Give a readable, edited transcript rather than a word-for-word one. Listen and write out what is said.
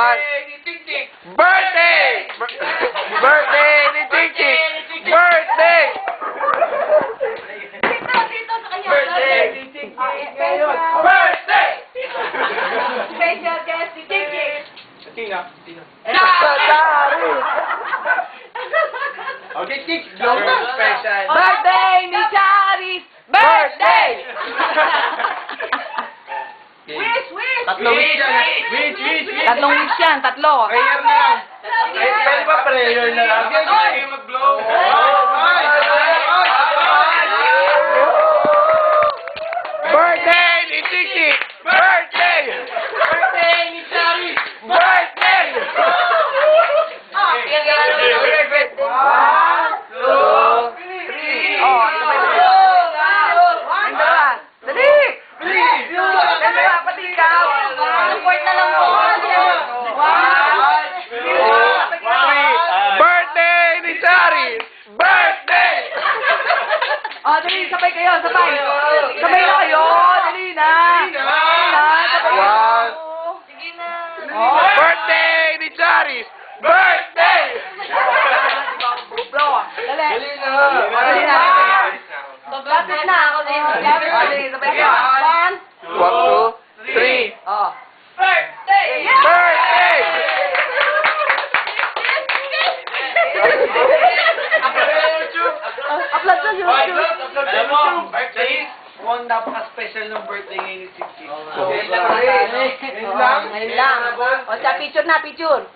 One. Birthday! Birthday ni Chichi! Birthday! Dito sa kanya. Birthday ni Chichi ngayon! Birthday! Special guest si Chichi. Sino? Dari! Okay, Chichi! Special! Birthday ni Charis! Birthday! Wish! Tatlong wish yan! Wish! Tatlong wish yan, tatlo. Prayer na lang! Pwede ba prayer na lang? Sige, mag-blow! Birthday ni Chichi! Birthday! Birthday ni Charis! Birthday! One, two, three! Oh, sabay na. Ang dalawa. Dali! Dalawa, pati ikaw. Support na lang po. One, two, three! Birthday ni Charis! Birthday! Oh, dali, sabay kayo, sabay. Sabay na kayo, dali na. Sabay na. One. Sige na. Birthday ni Charis! Birthday! Blow. Dali. Dali na! Dali na. Lapit na ako din. Lapit na din. Sabay kayo. One. 1, 2, 3! Oh. Birthday! Upload sa YouTube. Alam mo, birthday, mukhang napaka-special ng birthday ngayon ni Chichi. Ngayon lang. O, sa picture na, picture.